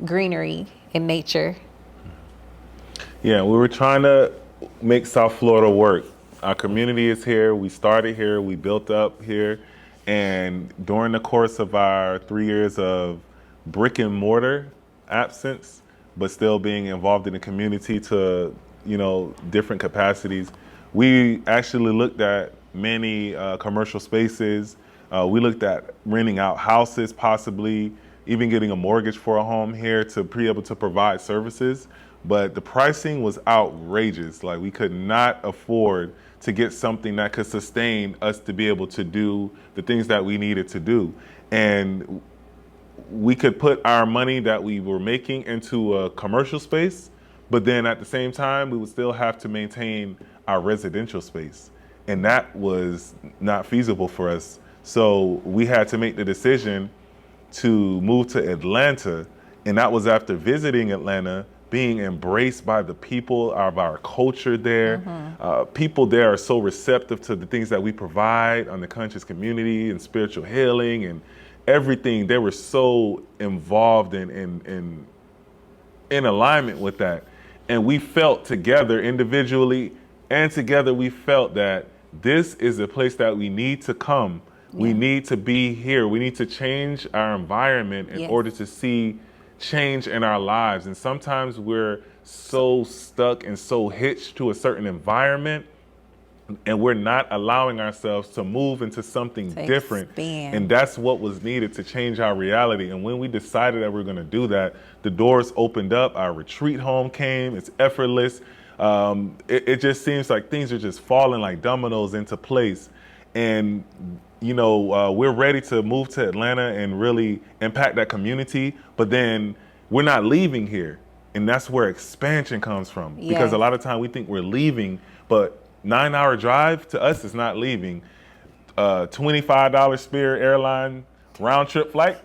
greenery and nature. Yeah, we were trying to make South Florida work. Our community is here. We started here. We built up here. And during the course of our 3 years of brick and mortar absence, but still being involved in the community to, different capacities, we actually looked at many commercial spaces. We looked at renting out houses, possibly even getting a mortgage for a home here to be able to provide services. But the pricing was outrageous. Like, we could not afford to get something that could sustain us to be able to do the things that we needed to do. And we could put our money that we were making into a commercial space, but then at the same time, we would still have to maintain our residential space. And that was not feasible for us. So we had to make the decision to move to Atlanta. And that was after visiting Atlanta, being embraced by the people of our culture there. People there are so receptive to the things that we provide on the conscious community and spiritual healing and everything. They were so involved in alignment with that. And we felt together individually and together, we felt that this is a place that we need to come. Yeah. We need to be here. We need to change our environment in order to see change in our lives. And sometimes we're so stuck and so hitched to a certain environment, and we're not allowing ourselves to move into something different. Expand. And that's what was needed to change our reality. And when we decided that we were going to do that, the doors opened up. Our retreat home came. It's effortless. It just seems like things are just falling like dominoes into place. And we're ready to move to Atlanta and really impact that community, but then we're not leaving here. And that's where expansion comes from. Yes. Because a lot of time we think we're leaving, but 9-hour drive to us is not leaving. $25 Spirit Airline round trip flight,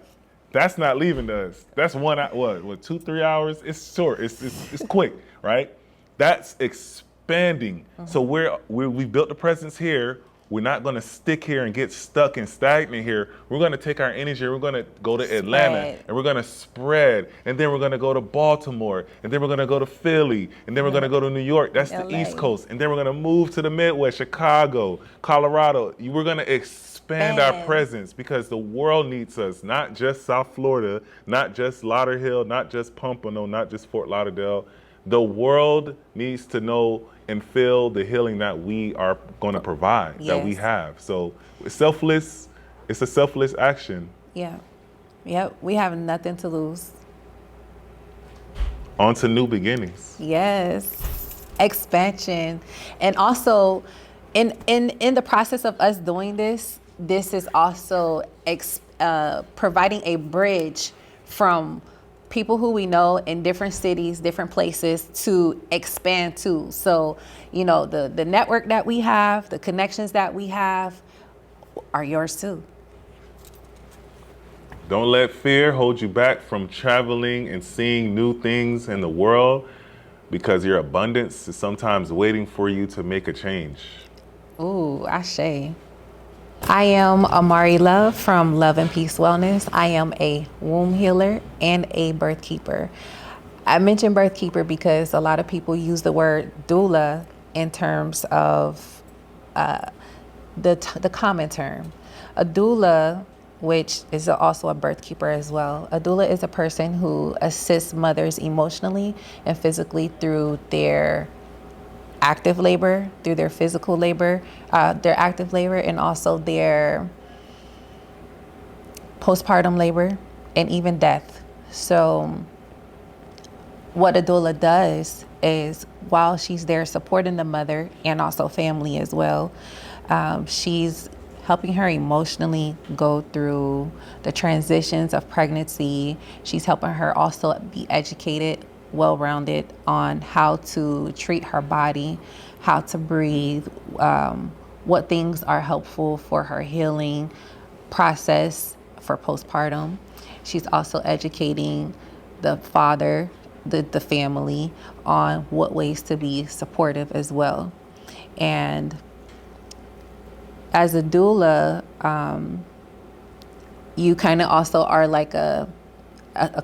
that's not leaving to us. That's 2-3 hours? It's short, it's quick, right? That's expanding. So we built the presence here. We're not going to stick here and get stuck and stagnant here. We're going to take our energy. We're going to go to Atlanta and we're going to spread. And then we're going to go to Baltimore. And then we're going to go to Philly. And then we're going to go to New York. That's LA. the East Coast. And then we're going to move to the Midwest, Chicago, Colorado. We're going to expand our presence because the world needs us. Not just South Florida, not just Lauderhill, not just Pompano, not just Fort Lauderdale. The world needs to know and feel the healing that we are going to provide, that we have. So it's selfless. It's a selfless action. Yeah. Yep. We have nothing to lose. On to new beginnings. Yes. Expansion. And also in the process of us doing this is also providing a bridge from people who we know in different cities, different places to expand to. So, the network that we have, the connections that we have are yours too. Don't let fear hold you back from traveling and seeing new things in the world, because your abundance is sometimes waiting for you to make a change. Ooh, ashe. I am Amari Love from Love and Peace Wellness. I am a womb healer and a birth keeper. I mentioned birth keeper because a lot of people use the word doula in terms of the common term. A doula which is also a birth keeper as well. A doula is a person who assists mothers emotionally and physically through their active labor, through their physical labor, their active labor, and also their postpartum labor and even death. So what a doula does is, while she's there supporting the mother and also family as well, she's helping her emotionally go through the transitions of pregnancy. She's helping her also be educated, well-rounded on how to treat her body, how to breathe, what things are helpful for her healing process for postpartum. She's also educating the father, the family, on what ways to be supportive as well. And as a doula, you kind of also are like a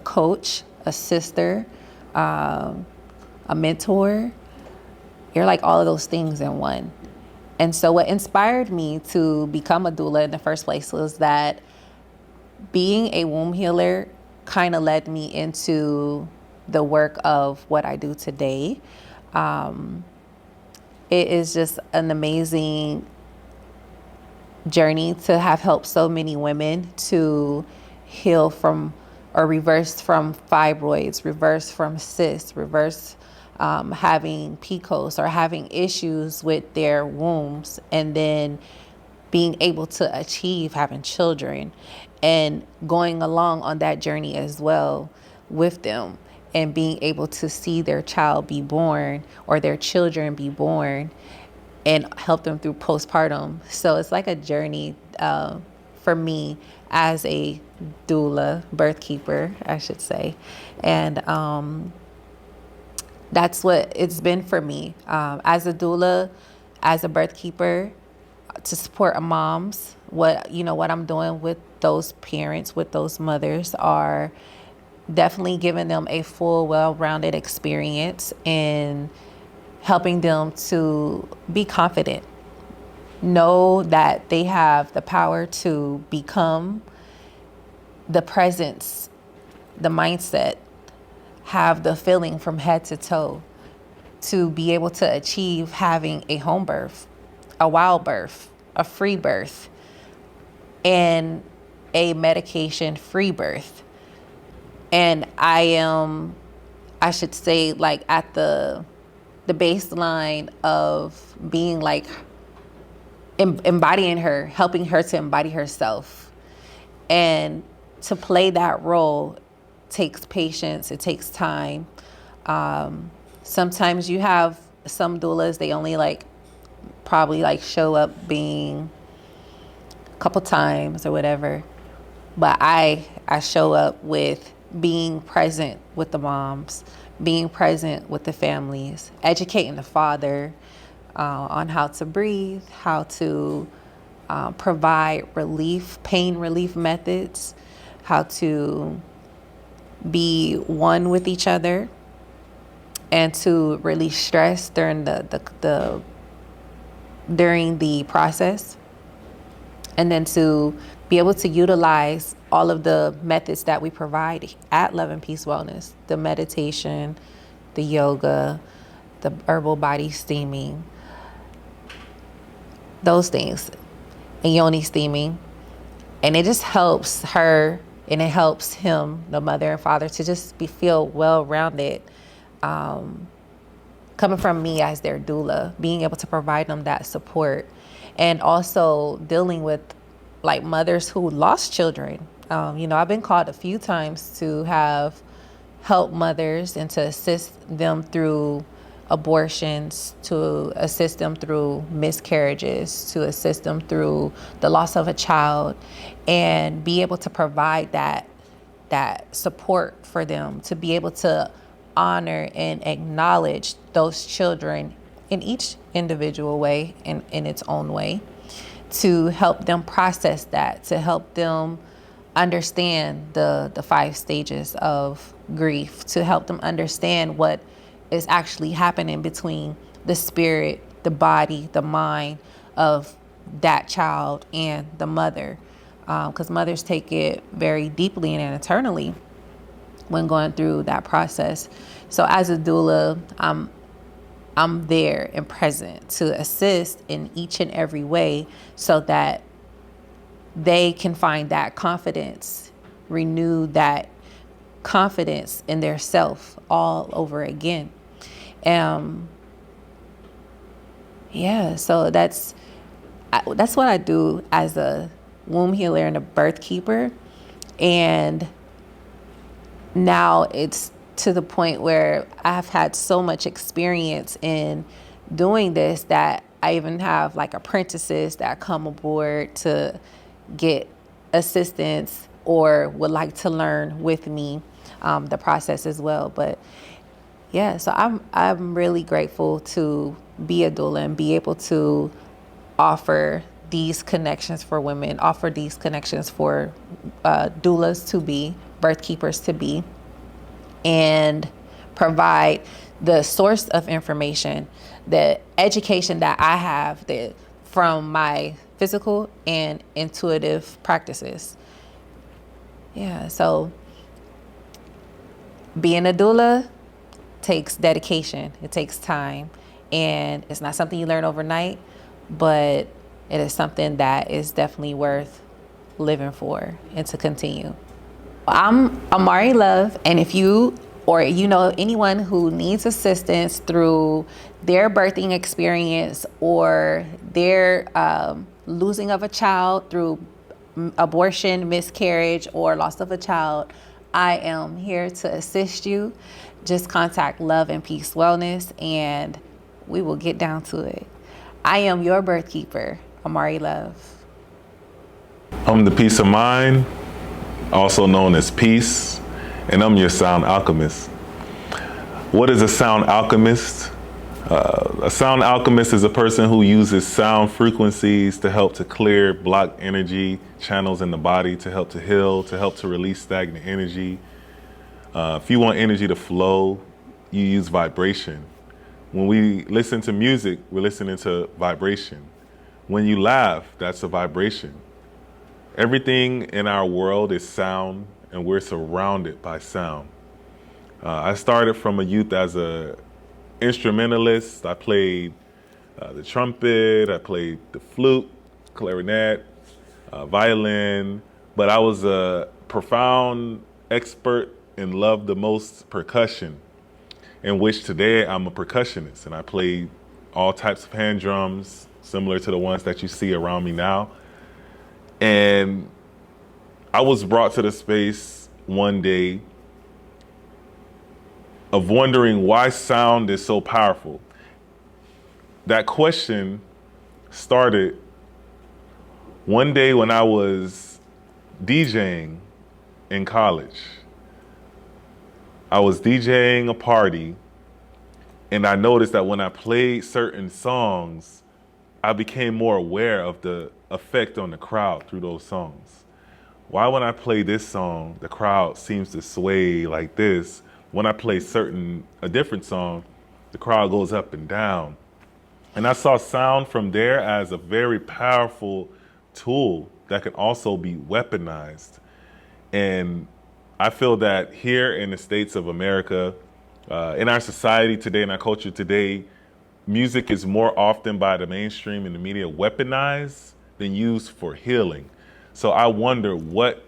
coach, a sister, a mentor. You're like all of those things in one. And so what inspired me to become a doula in the first place was that being a womb healer kind of led me into the work of what I do today. It is just an amazing journey to have helped so many women to heal from or reverse from fibroids, reverse from cysts, reverse having PCOS or having issues with their wombs, and then being able to achieve having children and going along on that journey as well with them, and being able to see their child be born or their children be born and help them through postpartum. So it's like a journey for me as a doula, birth keeper, I should say. And that's what it's been for me. As a doula, as a birth keeper, to support moms, what I'm doing with those parents, with those mothers, are definitely giving them a full, well-rounded experience and helping them to be confident, know that they have the power to become the presence, the mindset, have the feeling from head to toe, to be able to achieve having a home birth, a wild birth, a free birth, and a medication-free birth. And I am, I should say, like at the baseline of being like embodying her, helping her to embody herself. And to play that role takes patience, it takes time. Sometimes you have some doulas, they only probably show up being a couple times or whatever. But I show up with being present with the moms, being present with the families, educating the father on how to breathe, how to provide relief, pain relief methods, how to be one with each other, and to release stress during during the process, and then to be able to utilize all of the methods that we provide at Love and Peace Wellness, the meditation, the yoga, the herbal body steaming, those things, and yoni steaming. And it just helps her and it helps him, the mother and father, to just feel well-rounded, coming from me as their doula, being able to provide them that support, and also dealing with mothers who lost children. I've been called a few times to have help mothers and to assist them through abortions, to assist them through miscarriages, to assist them through the loss of a child, and be able to provide that support for them, to be able to honor and acknowledge those children in each individual way, in its own way, to help them process that, to help them understand the 5 stages of grief, to help them understand what is actually happening between the spirit, the body, the mind of that child and the mother. because mothers take it very deeply and internally when going through that process. So as a doula, I'm there and present to assist in each and every way so that they can find that confidence, renew that confidence in their self all over again. So that's what I do as a womb healer and a birth keeper. And now it's to the point where I've had so much experience in doing this that I even have like apprentices that come aboard to get assistance or would like to learn with me the process as well. But yeah, so I'm really grateful to be a doula and be able to offer these connections for women, offer these connections for doulas to be, birth keepers to be, and provide the source of information, the education that I have from my physical and intuitive practices. Yeah, so being a doula takes dedication, it takes time, and it's not something you learn overnight, but it is something that is definitely worth living for and to continue. I'm Amari Love, and if you or you know anyone who needs assistance through their birthing experience or their losing of a child through abortion, miscarriage, or loss of a child, I am here to assist you. Just contact Love and Peace Wellness and we will get down to it. I am your birth keeper, Amari Love. I'm the Peace of Mind, also known as Peace, and I'm your sound alchemist. What is a sound alchemist? A sound alchemist is a person who uses sound frequencies to help to clear blocked energy channels in the body, to help to heal, to help to release stagnant energy. If you want energy to flow, you use vibration. When we listen to music, we're listening to vibration. When you laugh, that's a vibration. Everything in our world is sound, and we're surrounded by sound. I started from a youth as a instrumentalist. I played the trumpet, I played the flute, clarinet, violin, but I was a profound expert and loved the most percussion, in which today I'm a percussionist, and I play all types of hand drums, similar to the ones that you see around me now. And I was brought to the space one day of wondering why sound is so powerful. That question started one day when I was DJing in college. I was DJing a party, and I noticed that when I played certain songs, I became more aware of the effect on the crowd through those songs. Why when I play this song, the crowd seems to sway like this? When I play a different song, the crowd goes up and down. And I saw sound from there as a very powerful tool that can also be weaponized. And I feel that here in the States of America, in our society today, in our culture today, music is more often by the mainstream and the media weaponized than used for healing. So I wonder, what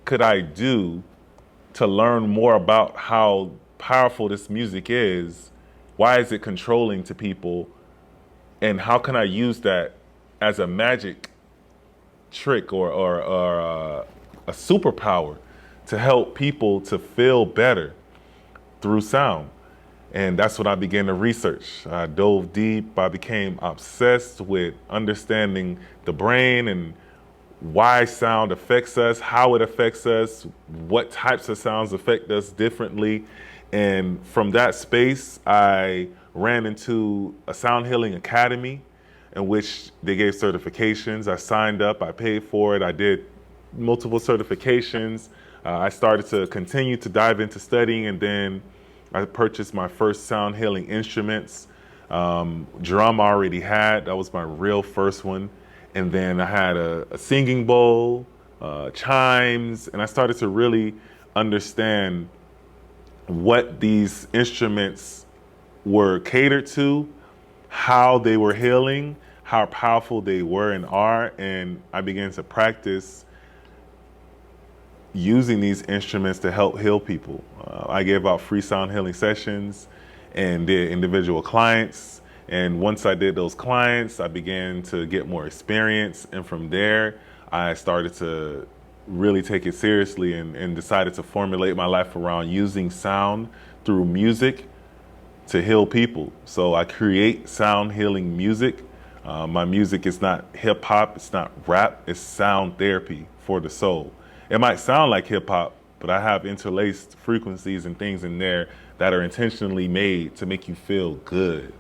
could I do to learn more about how powerful this music is? Why is it controlling to people? And how can I use that as a magic trick or a superpower to help people to feel better through sound? And that's what I began to research. I dove deep. I became obsessed with understanding the brain and why sound affects us, how it affects us, what types of sounds affect us differently. And from that space, I ran into a sound healing academy in which they gave certifications. I signed up, I paid for it. I did multiple certifications. I started to continue to dive into studying, and then I purchased my first sound healing instruments. Drum I already had, that was my real first one. And then I had a singing bowl, chimes, and I started to really understand what these instruments were catered to, how they were healing, how powerful they were and are, and I began to practice using these instruments to help heal people. I gave out free sound healing sessions and did individual clients. And once I did those clients, I began to get more experience. And from there, I started to really take it seriously and decided to formulate my life around using sound through music to heal people. So I create sound healing music. My music is not hip hop, it's not rap, it's sound therapy for the soul. It might sound like hip hop, but I have interlaced frequencies and things in there that are intentionally made to make you feel good.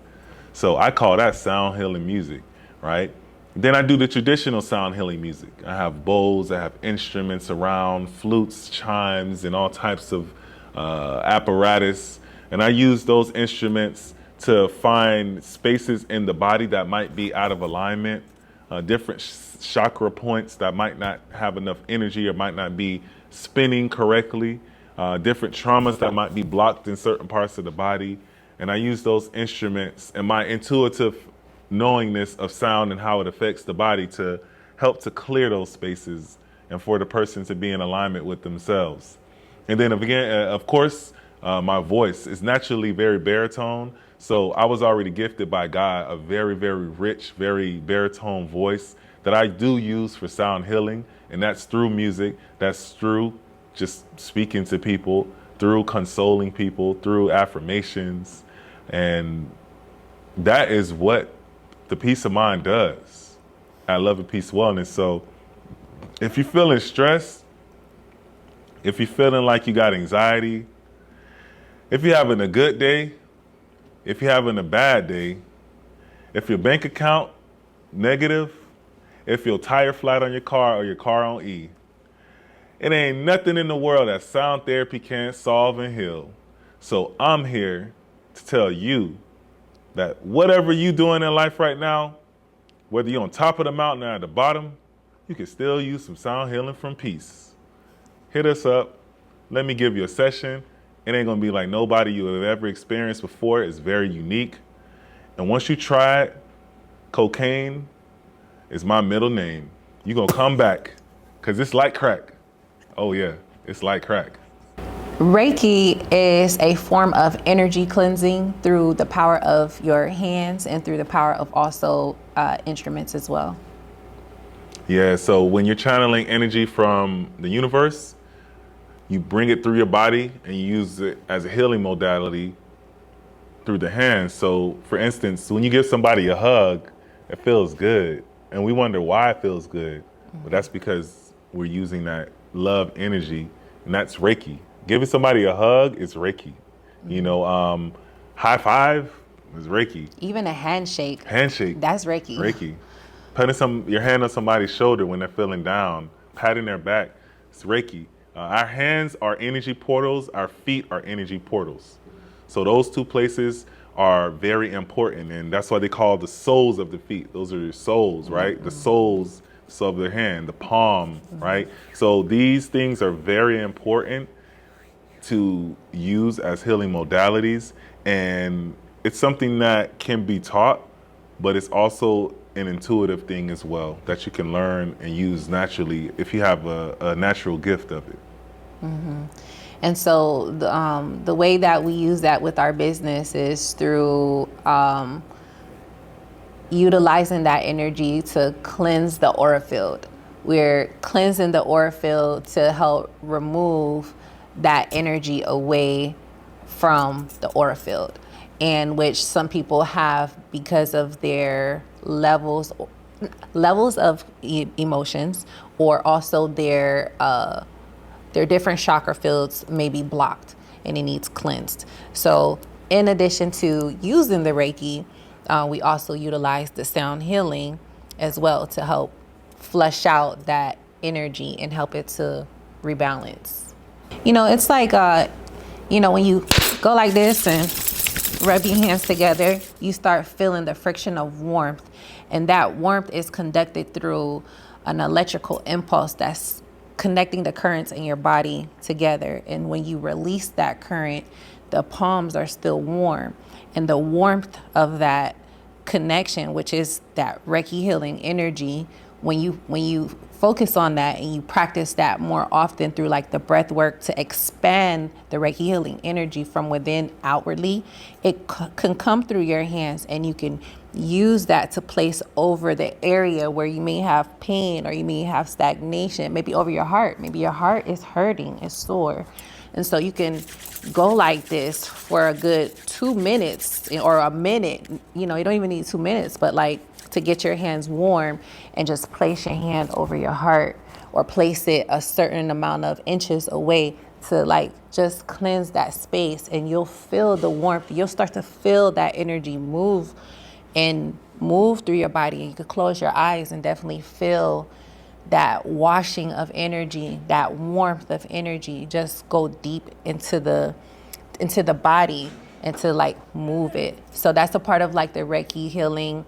So I call that sound healing music, right? Then I do the traditional sound healing music. I have bowls, I have instruments around, flutes, chimes, and all types of apparatus. And I use those instruments to find spaces in the body that might be out of alignment, different chakra points that might not have enough energy or might not be spinning correctly, different traumas that might be blocked in certain parts of the body. And I use those instruments and my intuitive knowingness of sound and how it affects the body to help to clear those spaces and for the person to be in alignment with themselves. And then again, of course, my voice is naturally very baritone. So I was already gifted by God a very, very rich, very baritone voice that I do use for sound healing. And that's through music. That's through just speaking to people, through consoling people, through affirmations. And that is what the Peace of Mind does at Love and Peace Wellness. So if you're feeling stressed, if you're feeling like you got anxiety, if you're having a good day, if you're having a bad day, if your bank account negative, if your tire flat on your car or your car on E, it ain't nothing in the world that sound therapy can't solve and heal. So I'm here to tell you that whatever you doing in life right now, whether you're on top of the mountain or at the bottom, you can still use some sound healing from Peace. Hit us up. Let me give you a session. It ain't gonna be like nobody you have ever experienced before. It's very unique. And once you try it, cocaine is my middle name. You're gonna come back, because it's like crack. Oh yeah, it's like crack. Reiki is a form of energy cleansing through the power of your hands and through the power of also instruments as well. Yeah, so when you're channeling energy from the universe, you bring it through your body and you use it as a healing modality through the hands. So for instance, when you give somebody a hug, it feels good. And we wonder why it feels good. But that's because we're using that love energy, and that's Reiki. Giving somebody a hug is Reiki. You know, high five is Reiki. Even a handshake. Handshake. That's Reiki. Reiki. Putting your hand on somebody's shoulder when they're feeling down, patting their back, it's Reiki. Our hands are energy portals. Our feet are energy portals. So those two places are very important, and that's why they call the soles of the feet. Those are your soles, right? The soles of their hand, the palm, right? So these things are very important to use as healing modalities, and it's something that can be taught, but it's also an intuitive thing as well that you can learn and use naturally if you have a natural gift of it. Mm-hmm. And so the way that we use that with our business is through utilizing that energy to cleanse the aura field. We're cleansing the aura field to help remove that energy away from the aura field, and which some people have because of their levels of emotions, or also their different chakra fields may be blocked and it needs cleansed. So in addition to using the Reiki, we also utilize the sound healing as well to help flush out that energy and help it to rebalance. You know, it's like, when you go like this and rub your hands together, you start feeling the friction of warmth. And that warmth is conducted through an electrical impulse that's connecting the currents in your body together. And when you release that current, the palms are still warm. And the warmth of that connection, which is that Reiki healing energy, when you focus on that and you practice that more often through like the breath work to expand the Reiki healing energy from within outwardly, it can come through your hands, and you can use that to place over the area where you may have pain or you may have stagnation, maybe over your heart. Maybe your heart is hurting, it's sore. And so you can go like this for a good 2 minutes or a minute. You know, you don't even need 2 minutes, but like to get your hands warm, and just place your hand over your heart or place it a certain amount of inches away to like just cleanse that space, and you'll feel the warmth. You'll start to feel that energy move through your body. And you could close your eyes and definitely feel that washing of energy, that warmth of energy, just go deep into the body and to like move it. So that's a part of like the Reiki healing.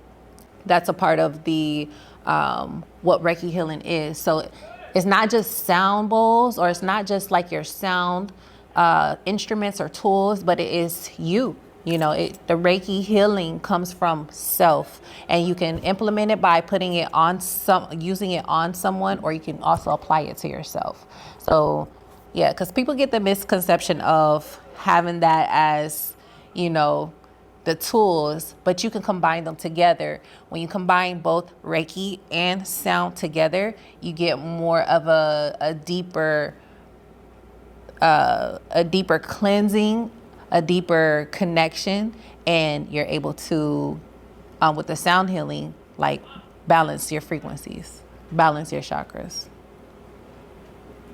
That's a part of the what Reiki healing is. So it's not just sound bowls, or it's not just like your sound instruments or tools, but it is you. You know, the Reiki healing comes from self, and you can implement it by putting it on using it on someone, or you can also apply it to yourself. So yeah, because people get the misconception of having that as, you know, the tools, but you can combine them together. When you combine both Reiki and sound together, you get more of a deeper cleansing, a deeper connection, and you're able to, with the sound healing, like balance your frequencies, balance your chakras.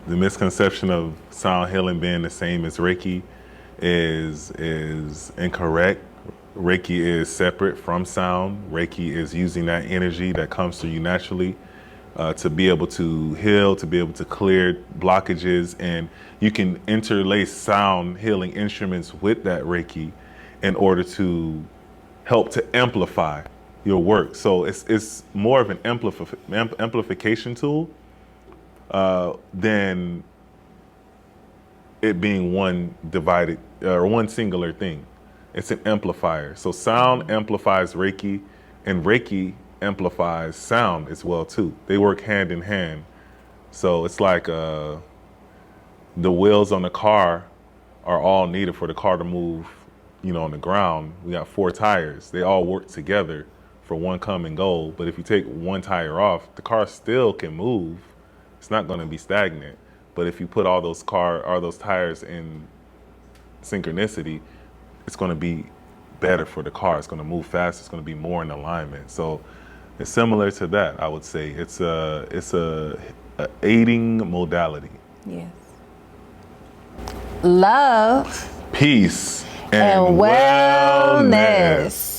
The misconception of sound healing being the same as Reiki is incorrect. Reiki is separate from sound. Reiki is using that energy that comes to you naturally to be able to heal, to be able to clear blockages, and you can interlace sound healing instruments with that Reiki in order to help to amplify your work. So it's more of an amplification tool than it being one divided or one singular thing. It's an amplifier. So sound amplifies Reiki, and Reiki amplifies sound as well too. They work hand in hand. So it's like the wheels on the car are all needed for the car to move, you know, on the ground. We got 4 tires. They all work together for one common goal. But if you take one tire off, the car still can move. It's not going to be stagnant. But if you put all those tires in synchronicity, it's going to be better for the car. It's going to move fast. It's going to be more in alignment. So it's similar to that, I would say. It's a aiding modality. Yes. Love. Peace and wellness.